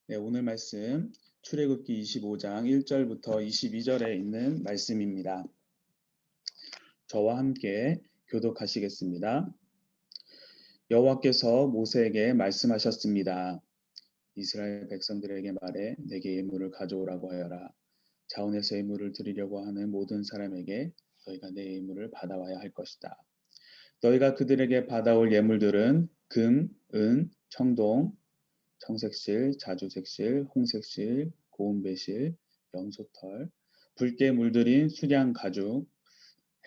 네, 오늘 말씀 출애굽기 25장 1절부터 22절에 있는 말씀입니다. 저와 함께 교독하시겠습니다. 여호와께서 모세에게 말씀하셨습니다. 이스라엘 백성들에게 말해 내게 예물을 가져오라고 하여라. 자원에서 예물을 드리려고 하는 모든 사람에게 너희가 내 예물을 받아와야 할 것이다. 너희가 그들에게 받아올 예물들은 금, 은, 청동, 청색실, 자주색실, 홍색실, 고운배실, 염소털, 붉게 물들인 수량 가죽,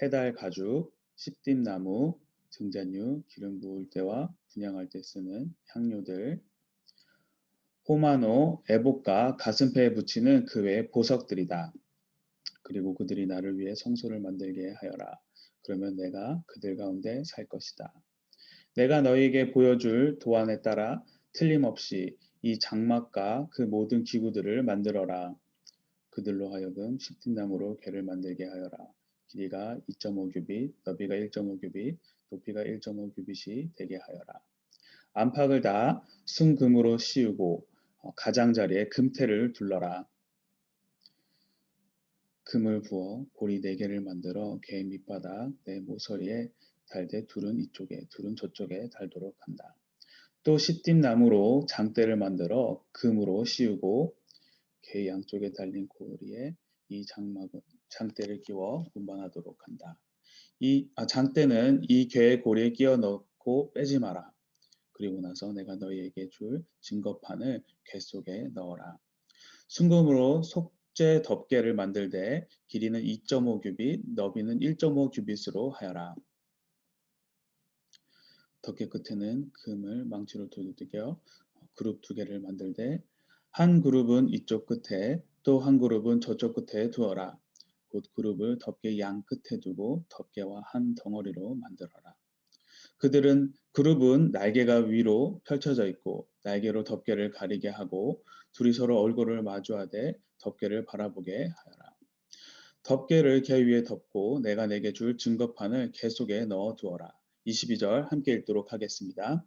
해달 가죽, 십dim나무, 증잔유, 기름 부을 때와 분향할 때 쓰는 향료들, 호마노, 애복과 가슴패에 붙이는 그 외의 보석들이다. 그리고 그들이 나를 위해 성소를 만들게 하여라. 그러면 내가 그들 가운데 살 것이다. 내가 너희에게 보여줄 도안에 따라 틀림없이 이 장막과 그 모든 기구들을 만들어라. 그들로 하여금 십팀나무로 궤를 만들게 하여라. 길이가 2.5규빗, 너비가 1.5규빗, 높이가 1.5규빗이 되게 하여라. 안팎을 다 순금으로 씌우고 가장자리에 금테를 둘러라. 금을 부어 고리 4개를 만들어 궤 밑바닥 내 모서리에 달되 둘은 이쪽에 둘은 저쪽에 달도록 한다. 또 시띠나무로 장대를 만들어 금으로 씌우고 궤 양쪽에 달린 고리에 이 장대를 끼워 운반하도록 한다. 장대는 이 궤의 고리에 끼워 넣고 빼지 마라. 그리고 나서 내가 너희에게 줄 증거판을 궤 속에 넣어라. 순금으로 속죄 덮개를 만들되 길이는 2.5규빗, 너비는 1.5규빗으로 하여라. 덮개 끝에는 금을 망치로 두들겨 그룹 2개를 만들되 한 그룹은 이쪽 끝에 또 한 그룹은 저쪽 끝에 두어라. 곧 그룹을 덮개 양 끝에 두고 덮개와 한 덩어리로 만들어라. 그룹은 날개가 위로 펼쳐져 있고 날개로 덮개를 가리게 하고 둘이 서로 얼굴을 마주하되 덮개를 바라보게 하여라. 덮개를 궤 위에 덮고 내가 내게 줄 증거판을 궤 속에 넣어 두어라. 22절 함께 읽도록 하겠습니다.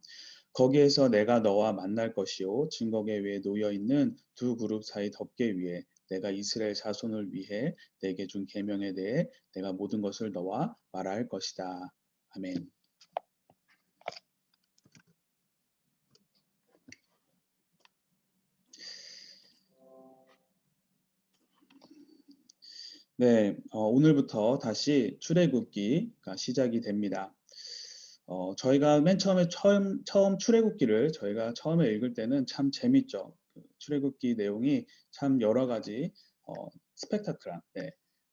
거기에서 내가 너와 만날 것이요 증거궤 위에 놓여 있는 두 그룹 사이 덮개 위에 내가 이스라엘 자손을 위해 내게 준 계명에 대해 내가 모든 것을 너와 말할 것이다. 아멘. 네, 오늘부터 다시 출애굽기가 시작이 됩니다. 저희가 맨 처음 출애굽기를 저희가 처음에 읽을 때는 참 재밌죠. 그 출애굽기 내용이 참 여러 가지 스펙타클한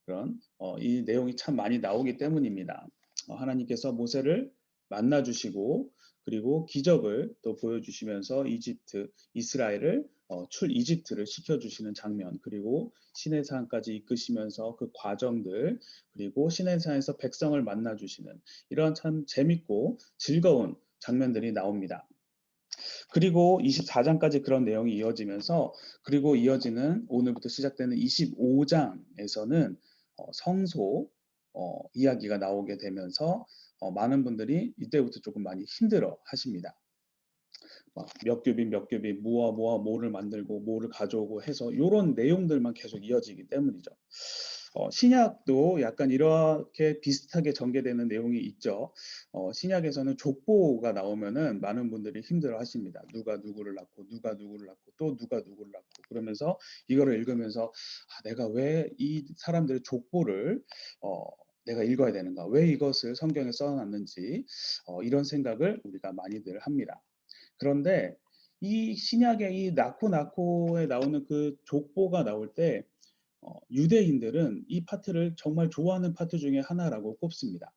그런 이 내용이 참 많이 나오기 때문입니다. 하나님께서 모세를 만나 주시고 그리고 기적을 또 보여주시면서 이스라엘을 이집트를 시켜주시는 장면, 그리고 시내산까지 이끄시면서 그 과정들, 그리고 시내산에서 백성을 만나 주시는 이런 참 재밌고 즐거운 장면들이 나옵니다. 그리고 24장까지 그런 내용이 이어지면서, 그리고 이어지는 오늘부터 시작되는 25장에서는 성소 이야기가 나오게 되면서 많은 분들이 이때부터 조금 많이 힘들어 하십니다. 몇 규빗 몇 규빗 뭐를 만들고 뭐를 가져오고 해서 이런 내용들만 계속 이어지기 때문이죠. 신약도 약간 이렇게 비슷하게 전개되는 내용이 있죠. 신약에서는 족보가 나오면은 많은 분들이 힘들어 하십니다. 누가 누구를 낳고 누가 누구를 낳고 또 누가 누구를 낳고, 그러면서 이거를 읽으면서 내가 왜 이 사람들의 족보를 내가 읽어야 되는가, 왜 이것을 성경에 써놨는지 이런 생각을 우리가 많이들 합니다. 그런데 이 신약의 이 나코에 나오는 그 족보가 나올 때 유대인들은 이 파트를 정말 좋아하는 파트 중에 하나라고 꼽습니다.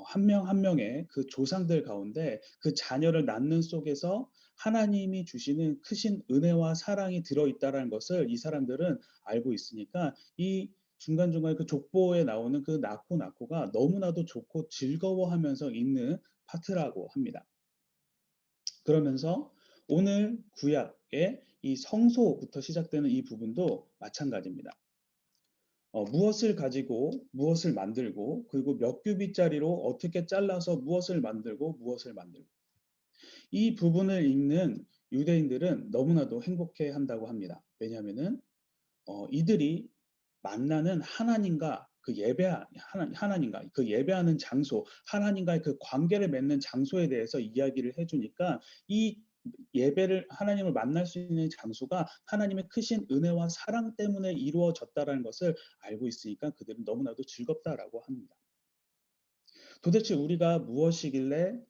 한 명 한 명의 그 조상들 가운데 그 자녀를 낳는 속에서 하나님이 주시는 크신 은혜와 사랑이 들어있다는 것을 이 사람들은 알고 있으니까 이 중간중간에 그 족보에 나오는 그 나코가 너무나도 좋고 즐거워하면서 읽는 파트라고 합니다. 그러면서 오늘 구약의 이 성소부터 시작되는 이 부분도 마찬가지입니다. 무엇을 가지고 무엇을 만들고, 그리고 몇 규빗짜리로 어떻게 잘라서 무엇을 만들고 이 부분을 읽는 유대인들은 너무나도 행복해 한다고 합니다. 왜냐하면은 이들이 만나는 하나님과 그 하나님과 그 예배하는 장소, 하나님과의 그 관계를 맺는 장소에 대해서 이야기를 해 주니까 이 예배를 하나님을 만날 수 있는 장소가 하나님의 크신 은혜와 사랑 때문에 이루어졌다라는 것을 알고 있으니까 그들은 너무나도 즐겁다라고 합니다. 도대체 우리가 무엇이길래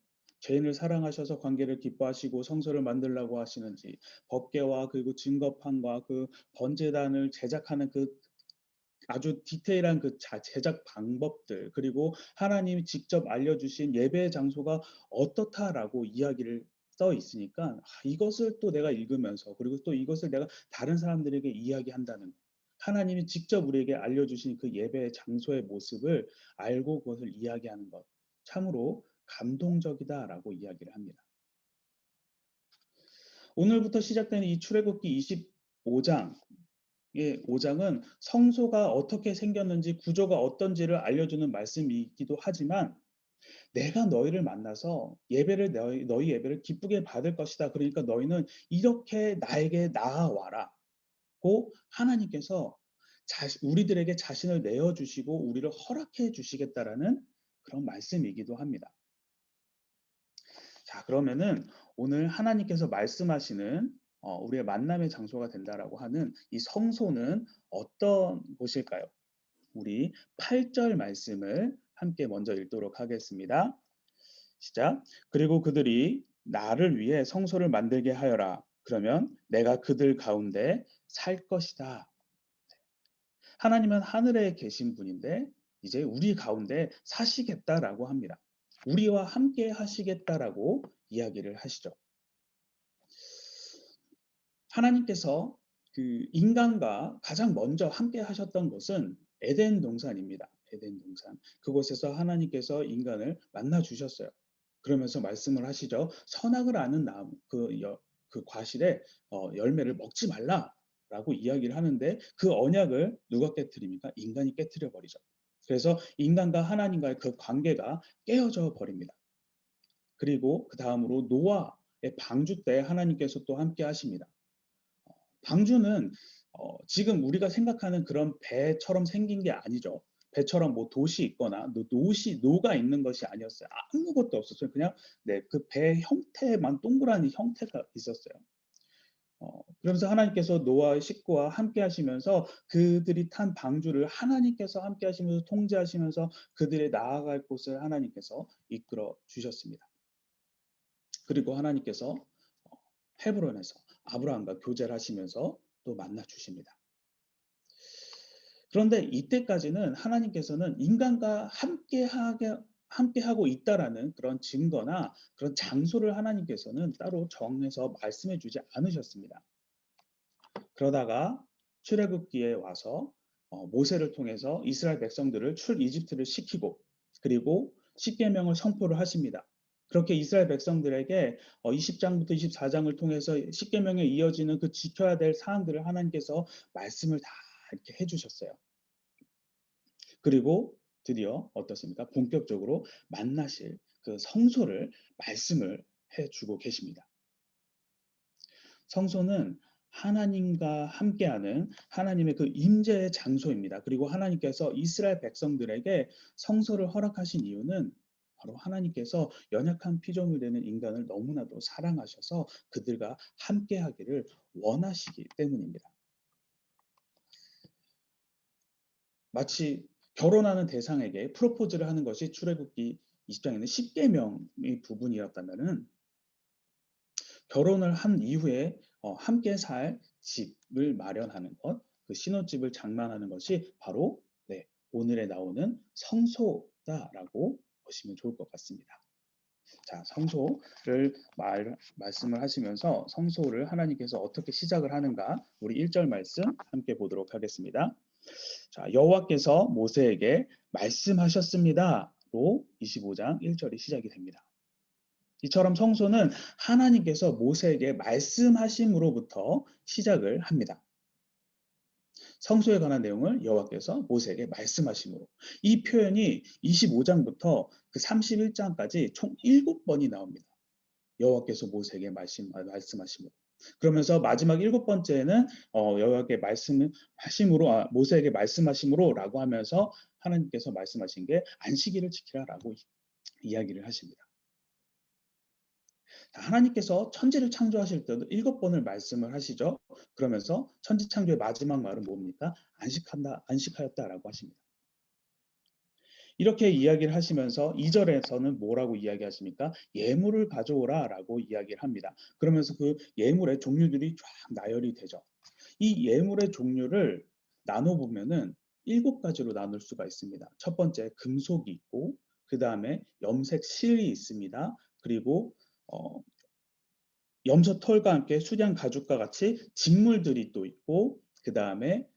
죄인을 사랑하셔서 관계를 기뻐하시고 성소를 만들라고 하시는지, 법궤와 그리고 증거판과 그 번제단을 제작하는 그 아주 디테일한 그 제작 방법들, 그리고 하나님이 직접 알려주신 예배의 장소가 어떻다라고 이야기를 써 있으니까 이것을 또 내가 읽으면서, 그리고 또 이것을 내가 다른 사람들에게 이야기한다는 것, 하나님이 직접 우리에게 알려주신 그 예배의 장소의 모습을 알고 그것을 이야기하는 것, 참으로 감동적이다라고 이야기를 합니다. 오늘부터 시작되는 이 출애굽기 25장, 예, 5장은 성소가 어떻게 생겼는지, 구조가 어떤지를 알려주는 말씀이기도 하지만, 내가 너희를 만나서 예배를 너희 예배를 기쁘게 받을 것이다. 그러니까 너희는 이렇게 나에게 나아와라. 고 하나님께서 우리들에게 자신을 내어 주시고 우리를 허락해 주시겠다라는 그런 말씀이기도 합니다. 자, 그러면은 오늘 하나님께서 말씀하시는 우리의 만남의 장소가 된다라고 하는 이 성소는 어떤 곳일까요? 우리 8절 말씀을 함께 먼저 읽도록 하겠습니다. 시작. 그리고 그들이 나를 위해 성소를 만들게 하여라. 그러면 내가 그들 가운데 살 것이다. 하나님은 하늘에 계신 분인데 이제 우리 가운데 사시겠다라고 합니다. 우리와 함께 하시겠다라고 이야기를 하시죠. 하나님께서 그 인간과 가장 먼저 함께 하셨던 곳은 에덴 동산입니다. 에덴 동산. 그곳에서 하나님께서 인간을 만나 주셨어요. 그러면서 말씀을 하시죠. 선악을 아는 나무 그 과실의 열매를 먹지 말라라고 이야기를 하는데 그 언약을 누가 깨뜨립니까? 인간이 깨뜨려 버리죠. 그래서 인간과 하나님과의 그 관계가 깨어져 버립니다. 그리고 그 다음으로 노아의 방주 때 하나님께서 또 함께 하십니다. 방주는 지금 우리가 생각하는 그런 배처럼 생긴 게 아니죠. 배처럼 뭐 돛이 있거나 노가 있는 것이 아니었어요. 아무것도 없었어요. 그냥 네, 그 배 형태만 동그란 형태가 있었어요. 그러면서 하나님께서 노아의 식구와 함께 하시면서 그들이 탄 방주를 하나님께서 함께 하시면서 통제하시면서 그들의 나아갈 곳을 하나님께서 이끌어 주셨습니다. 그리고 하나님께서 헤브론에서 아브라함과 교제를 하시면서 또 만나 주십니다. 그런데 이때까지는 하나님께서는 인간과 함께하고 있다라는 그런 증거나 그런 장소를 하나님께서는 따로 정해서 말씀해 주지 않으셨습니다. 그러다가 출애굽기에 와서 모세를 통해서 이스라엘 백성들을 이집트를 시키고 그리고 십계명을 선포를 하십니다. 그렇게 이스라엘 백성들에게 20장부터 24장을 통해서 십계명에 이어지는 그 지켜야 될 사항들을 하나님께서 말씀을 다 이렇게 해주셨어요. 그리고 드디어 어떻습니까? 본격적으로 만나실 그 성소를 말씀을 해주고 계십니다. 성소는 하나님과 함께하는 하나님의 그 임재의 장소입니다. 그리고 하나님께서 이스라엘 백성들에게 성소를 허락하신 이유는 바로 하나님께서 연약한 피조물 되는 인간을 너무나도 사랑하셔서 그들과 함께하기를 원하시기 때문입니다. 마치 결혼하는 대상에게 프로포즈를 하는 것이 출애굽기 20장에는 십계명의 부분이었다면은 결혼을 한 이후에 함께 살 집을 마련하는 것, 그 신혼집을 장만하는 것이 바로 네, 오늘에 나오는 성소다라고 보시면 좋을 것 같습니다. 자, 성소를 말씀을 하시면서 성소를 하나님께서 어떻게 시작을 하는가 우리 1절 말씀 함께 보도록 하겠습니다. 자, 여호와께서 모세에게 말씀하셨습니다로 25장 1절이 시작이 됩니다. 이처럼 성소는 하나님께서 모세에게 말씀하심으로부터 시작을 합니다. 성소에 관한 내용을 여호와께서 모세에게 말씀하심으로. 이 표현이 25장부터 그 31장까지 총 7번이 나옵니다. 여호와께서 모세에게 말씀하시므로. 그러면서 마지막 7번째는 여호와께 말씀하심으로 모세에게 말씀하심으로라고 하면서 하나님께서 말씀하신 게 안식일을 지키라라고 이야기를 하십니다. 하나님께서 천지를 창조하실 때도 7번을 말씀을 하시죠. 그러면서 천지 창조의 마지막 말은 뭡니까? 안식하였다라고 하십니다. 이렇게 이야기를 하시면서 2절에서는 뭐라고 이야기하십니까? 예물을 가져오라라고 이야기를 합니다. 그러면서 그 예물의 종류들이 쫙 나열이 되죠. 이 예물의 종류를 나눠보면은 7가지로 나눌 수가 있습니다. 첫 번째 금속이 있고, 그 다음에 염색 실이 있습니다. 그리고 어, 염소 털과 함께 수량 가죽과 같이 직물들이 또 있고, 그 다음에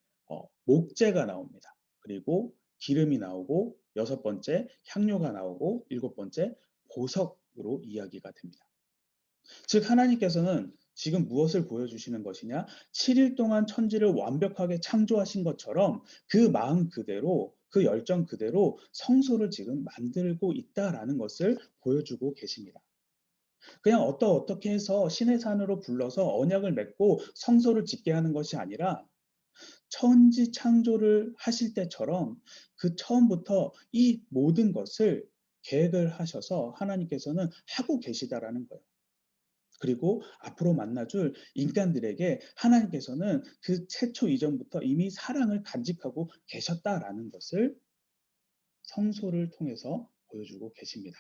목재가 나옵니다. 그리고 기름이 나오고, 6번째 향료가 나오고, 7번째 보석으로 이야기가 됩니다. 즉 하나님께서는 지금 무엇을 보여주시는 것이냐? 7일 동안 천지를 완벽하게 창조하신 것처럼 그 마음 그대로, 그 열정 그대로 성소를 지금 만들고 있다라는 것을 보여주고 계십니다. 그냥 어떻게 해서 신의 산으로 불러서 언약을 맺고 성소를 짓게 하는 것이 아니라 천지 창조를 하실 때처럼 그 처음부터 이 모든 것을 계획을 하셔서 하나님께서는 하고 계시다라는 거예요. 그리고 앞으로 만나줄 인간들에게 하나님께서는 그 최초 이전부터 이미 사랑을 간직하고 계셨다라는 것을 성소를 통해서 보여주고 계십니다.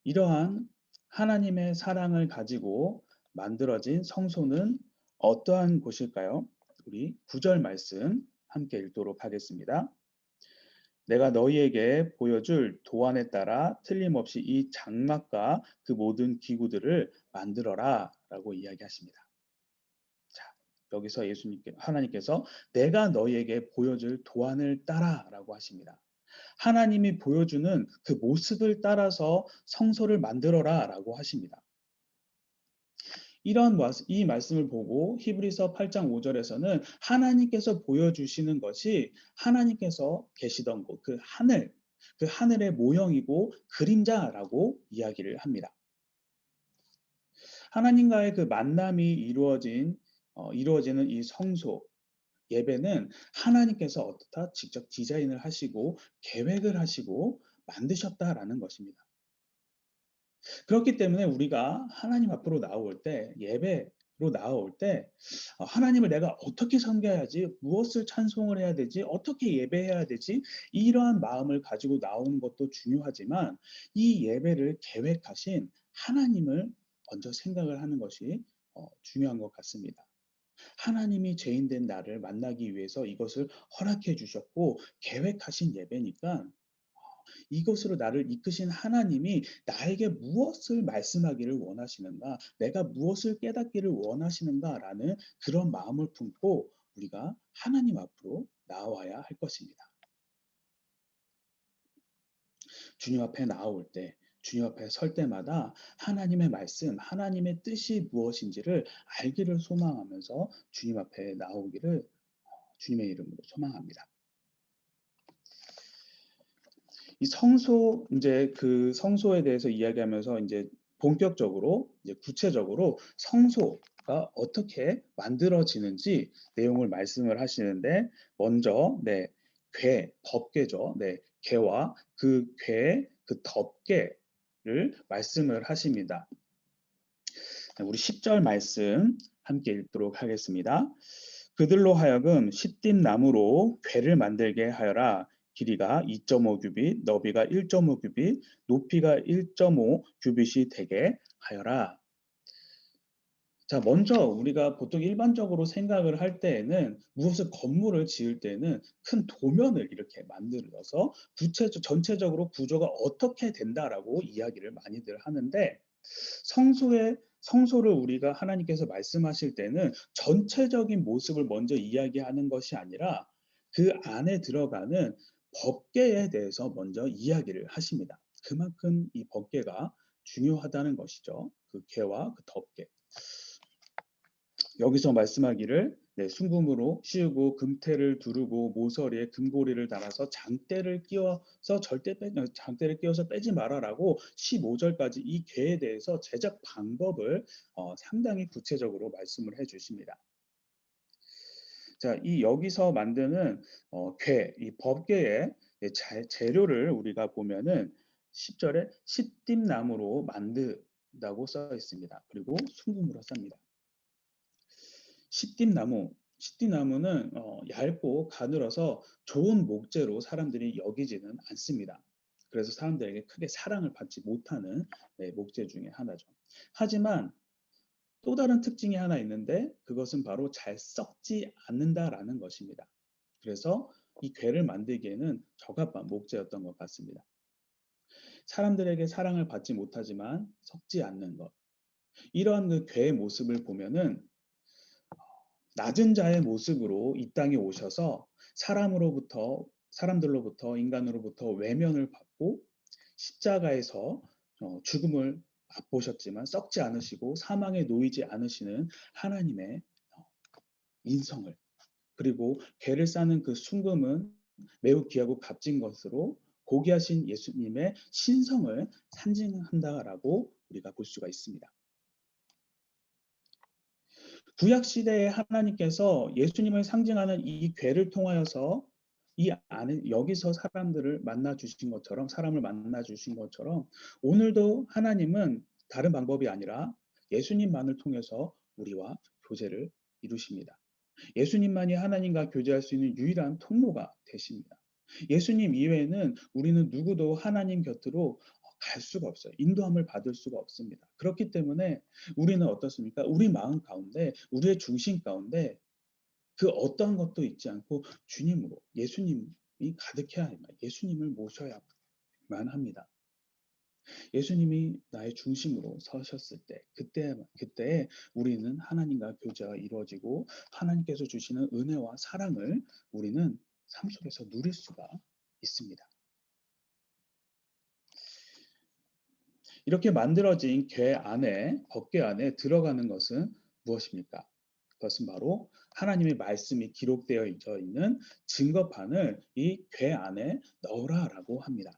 이러한 하나님의 사랑을 가지고 만들어진 성소는 어떠한 곳일까요? 우리 9절 말씀 함께 읽도록 하겠습니다. 내가 너희에게 보여줄 도안에 따라 틀림없이 이 장막과 그 모든 기구들을 만들어라 라고 이야기하십니다. 자, 여기서 하나님께서 내가 너희에게 보여줄 도안을 따라 라고 하십니다. 하나님이 보여주는 그 모습을 따라서 성소를 만들어라 라고 하십니다. 이 말씀을 보고 히브리서 8장 5절에서는 하나님께서 보여주시는 것이 하나님께서 계시던 곳, 그 하늘의 모형이고 그림자라고 이야기를 합니다. 하나님과의 그 만남이 이루어지는 이 성소, 예배는 하나님께서 어떻다 직접 디자인을 하시고 계획을 하시고 만드셨다라는 것입니다. 그렇기 때문에 우리가 하나님 앞으로 나올 때, 예배로 나올 때 하나님을 내가 어떻게 섬겨야지, 무엇을 찬송을 해야 되지, 어떻게 예배해야 되지, 이러한 마음을 가지고 나오는 것도 중요하지만 이 예배를 계획하신 하나님을 먼저 생각을 하는 것이 중요한 것 같습니다. 하나님이 죄인된 나를 만나기 위해서 이것을 허락해 주셨고 계획하신 예배니까 이것으로 나를 이끄신 하나님이 나에게 무엇을 말씀하기를 원하시는가, 내가 무엇을 깨닫기를 원하시는가라는 그런 마음을 품고 우리가 하나님 앞으로 나와야 할 것입니다. 주님 앞에 나올 때, 주님 앞에 설 때마다 하나님의 말씀, 하나님의 뜻이 무엇인지를 알기를 소망하면서 주님 앞에 나오기를 주님의 이름으로 소망합니다. 이 그 성소에 대해서 이야기하면서 이제 본격적으로 이제 구체적으로 성소가 어떻게 만들어지는지 내용을 말씀을 하시는데 먼저 덮개죠. 개와 그 덮개를 말씀을 하십니다. 우리 10절 말씀 함께 읽도록 하겠습니다. 그들로 하여금 시띠 나무로 궤를 만들게 하여라. 길이가 2.5 규빗, 너비가 1.5 규빗, 높이가 1.5 규빗이 되게 하여라. 자, 먼저 우리가 보통 일반적으로 생각을 할 때에는 무엇을 건물을 지을 때는 큰 도면을 이렇게 만들어서 전체적으로 구조가 어떻게 된다라고 이야기를 많이들 하는데 성소를 우리가 하나님께서 말씀하실 때는 전체적인 모습을 먼저 이야기하는 것이 아니라 그 안에 들어가는 법궤에 대해서 먼저 이야기를 하십니다. 그만큼 이 법궤가 중요하다는 것이죠. 그 궤와 그 덮개. 여기서 말씀하기를 순금으로 씌우고 금태를 두르고 모서리에 금고리를 달아서 장대를 끼워서 빼지 말아라고 15절까지 이 궤에 대해서 제작 방법을 상당히 구체적으로 말씀을 해 주십니다. 자, 이 여기서 만드는 이 법궤의 재료를 우리가 보면은 10절에 시띠나무로 만든다고 써 있습니다. 그리고 순금으로 쌉니다. 시띠나무는 얇고 가늘어서 좋은 목재로 사람들이 여기지는 않습니다. 그래서 사람들에게 크게 사랑을 받지 못하는 목재 중에 하나죠. 하지만 또 다른 특징이 하나 있는데 그것은 바로 잘 썩지 않는다라는 것입니다. 그래서 이 궤를 만들기에는 적합한 목재였던 것 같습니다. 사람들에게 사랑을 받지 못하지만 썩지 않는 것. 이러한 그 궤의 모습을 보면은 낮은 자의 모습으로 이 땅에 오셔서 사람들로부터 인간으로부터 외면을 받고 십자가에서 죽음을 맛보셨지만 썩지 않으시고 사망에 놓이지 않으시는 하나님의 인성을, 그리고 궤를 싸는 그 순금은 매우 귀하고 값진 것으로 고귀하신 예수님의 신성을 상징한다라고 우리가 볼 수가 있습니다. 구약 시대에 하나님께서 예수님을 상징하는 이 궤를 통하여서 이 안에 여기서 사람을 만나 주신 것처럼 오늘도 하나님은 다른 방법이 아니라 예수님만을 통해서 우리와 교제를 이루십니다. 예수님만이 하나님과 교제할 수 있는 유일한 통로가 되십니다. 예수님 이외에는 우리는 누구도 하나님 곁으로 갈 수가 없어요. 인도함을 받을 수가 없습니다. 그렇기 때문에 우리는 어떻습니까? 우리 마음 가운데, 우리의 중심 가운데 그 어떠한 것도 있지 않고 주님으로, 예수님이 가득해야 합니다. 예수님을 모셔야만 합니다. 예수님이 나의 중심으로 서셨을 때, 그때에 우리는 하나님과 교제가 이루어지고 하나님께서 주시는 은혜와 사랑을 우리는 삶 속에서 누릴 수가 있습니다. 이렇게 만들어진 법궤 안에 들어가는 것은 무엇입니까? 그것은 바로 하나님의 말씀이 기록되어 있는 증거판을 이 궤 안에 넣으라라고 합니다.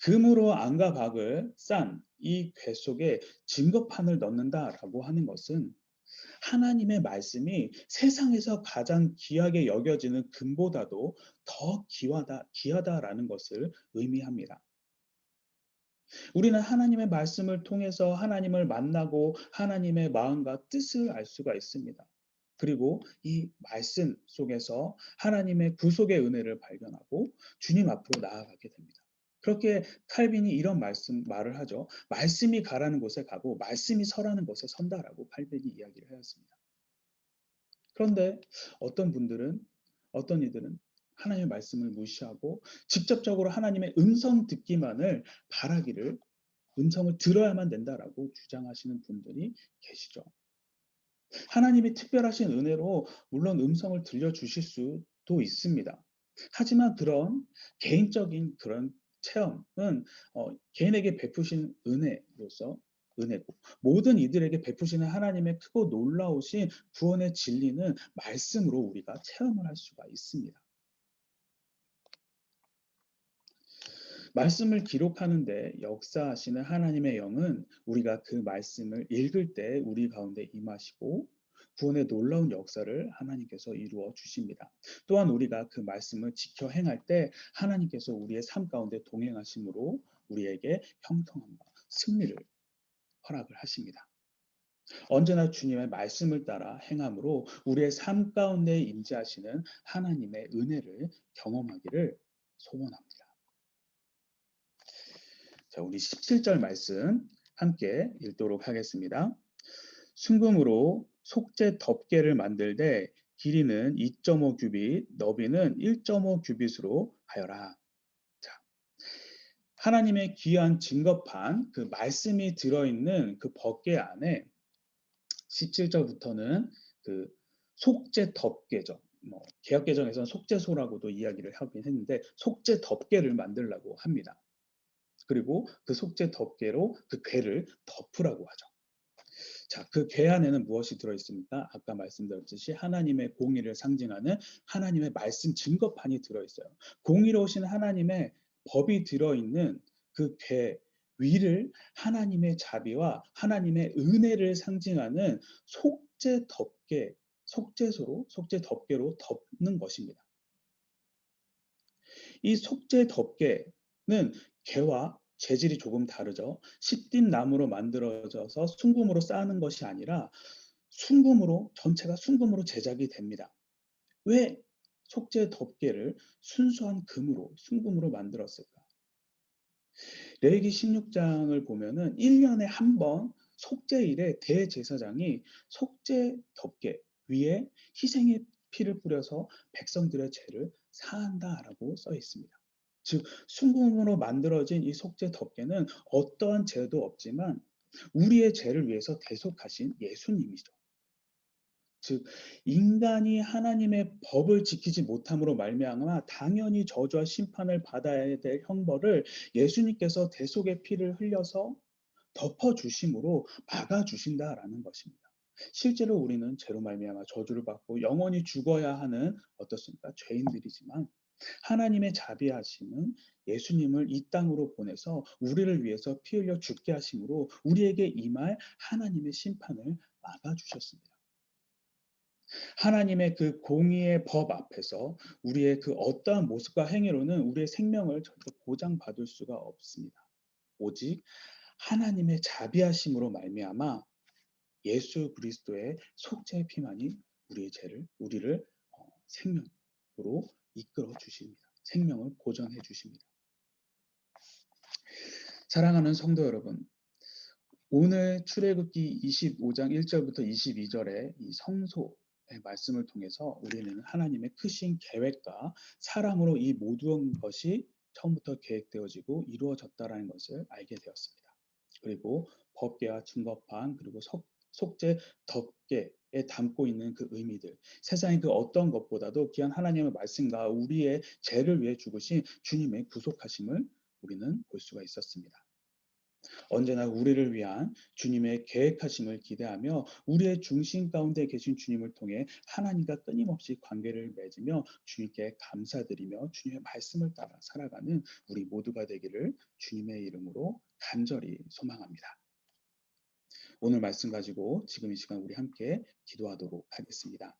금으로 안과 박을 싼 이 궤 속에 증거판을 넣는다라고 하는 것은 하나님의 말씀이 세상에서 가장 귀하게 여겨지는 금보다도 더 귀하다라는 것을 의미합니다. 우리는 하나님의 말씀을 통해서 하나님을 만나고 하나님의 마음과 뜻을 알 수가 있습니다. 그리고 이 말씀 속에서 하나님의 구속의 은혜를 발견하고 주님 앞으로 나아가게 됩니다. 그렇게 칼빈이 이런 말을 하죠. 말씀이 가라는 곳에 가고 말씀이 서라는 곳에 선다라고 칼빈이 이야기를 하였습니다. 그런데 어떤 이들은 하나님의 말씀을 무시하고 직접적으로 하나님의 음성 듣기만을 바라기를, 음성을 들어야만 된다라고 주장하시는 분들이 계시죠. 하나님이 특별하신 은혜로 물론 음성을 들려주실 수도 있습니다. 하지만 그런 개인적인 그런 체험은 개인에게 베푸신 은혜고, 모든 이들에게 베푸시는 하나님의 크고 놀라우신 구원의 진리는 말씀으로 우리가 체험을 할 수가 있습니다. 말씀을 기록하는데 역사하시는 하나님의 영은 우리가 그 말씀을 읽을 때 우리 가운데 임하시고 구원의 놀라운 역사를 하나님께서 이루어 주십니다. 또한 우리가 그 말씀을 지켜 행할 때 하나님께서 우리의 삶 가운데 동행하심으로 우리에게 형통함과 승리를 허락을 하십니다. 언제나 주님의 말씀을 따라 행함으로 우리의 삶 가운데 임재하시는 하나님의 은혜를 경험하기를 소원합니다. 자, 우리 17절 말씀 함께 읽도록 하겠습니다. 순금으로 속죄 덮개를 만들되 길이는 2.5 규빗, 너비는 1.5 규빗으로 하여라. 자, 하나님의 귀한 증거판, 그 말씀이 들어있는 그 법궤 안에 17절부터는 그 속죄 덮개죠. 개역개정에서는 속죄소라고도 이야기를 하긴 했는데 속죄 덮개를 만들라고 합니다. 그리고 그 속죄 덮개로 그 궤를 덮으라고 하죠. 자, 그 궤 안에는 무엇이 들어 있습니까? 아까 말씀드렸듯이 하나님의 공의를 상징하는 하나님의 말씀 증거판이 들어 있어요. 공의로우신 하나님의 법이 들어 있는 그 궤 위를 하나님의 자비와 하나님의 은혜를 상징하는 속죄 덮개, 속죄 덮개로 덮는 것입니다. 이 속죄 덮개는 개와 재질이 조금 다르죠. 시띠 나무로 만들어져서 순금으로 쌓는 것이 아니라 순금으로 전체가 순금으로 제작이 됩니다. 왜 속죄 덮개를 순수한 금으로 순금으로 만들었을까? 레위기 16장을 보면은 1년에 한 번 속죄일에 대제사장이 속죄 덮개 위에 희생의 피를 뿌려서 백성들의 죄를 사한다라고 써 있습니다. 즉 순금으로 만들어진 이 속죄 덮개는 어떠한 죄도 없지만 우리의 죄를 위해서 대속하신 예수님이죠. 즉 인간이 하나님의 법을 지키지 못함으로 말미암아 당연히 저주와 심판을 받아야 될 형벌을 예수님께서 대속의 피를 흘려서 덮어 주심으로 막아 주신다라는 것입니다. 실제로 우리는 죄로 말미암아 저주를 받고 영원히 죽어야 하는 어떻습니까? 죄인들이지만 하나님의 자비하심은 예수님을 이 땅으로 보내서 우리를 위해서 피 흘려 죽게 하심으로 우리에게 임할 하나님의 심판을 막아 주셨습니다. 하나님의 그 공의의 법 앞에서 우리의 그 어떠한 모습과 행위로는 우리의 생명을 절대 보장받을 수가 없습니다. 오직 하나님의 자비하심으로 말미암아 예수 그리스도의 속죄의 피만이 우리를 생명으로 이끌어 주십니다. 생명을 보전해 주십니다. 사랑하는 성도 여러분, 오늘 출애굽기 25장 1절부터 22절의 이 성소의 말씀을 통해서 우리는 하나님의 크신 계획과 사랑으로 이 모든 것이 처음부터 계획되어지고 이루어졌다라는 것을 알게 되었습니다. 그리고 법궤와 증거판 그리고 속죄 덮개에 담고 있는 그 의미들, 세상의 그 어떤 것보다도 귀한 하나님의 말씀과 우리의 죄를 위해 죽으신 주님의 구속하심을 우리는 볼 수가 있었습니다. 언제나 우리를 위한 주님의 계획하심을 기대하며 우리의 중심 가운데 계신 주님을 통해 하나님과 끊임없이 관계를 맺으며 주님께 감사드리며 주님의 말씀을 따라 살아가는 우리 모두가 되기를 주님의 이름으로 간절히 소망합니다. 오늘 말씀 가지고 지금 이 시간 우리 함께 기도하도록 하겠습니다.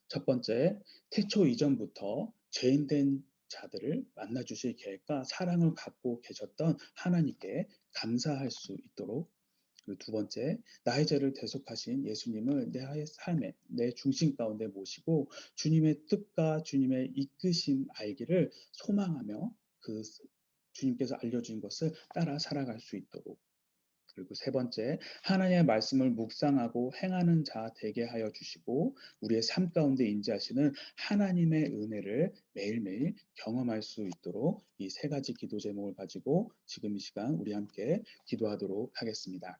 첫 번째, 태초 이전부터 죄인된 자들을 만나주실 계획과 사랑을 갖고 계셨던 하나님께 감사할 수 있도록, 그리고 두 번째, 나의 죄를 대속하신 예수님을 내 삶에, 내 중심 가운데 모시고 주님의 뜻과 주님의 이끄심 알기를 소망하며 그 주님께서 알려주신 것을 따라 살아갈 수 있도록, 그리고 세 번째, 하나님의 말씀을 묵상하고 행하는 자 되게 하여 주시고 우리의 삶 가운데 임재하시는 하나님의 은혜를 매일매일 경험할 수 있도록 이 세 가지 기도 제목을 가지고 지금 이 시간 우리 함께 기도하도록 하겠습니다.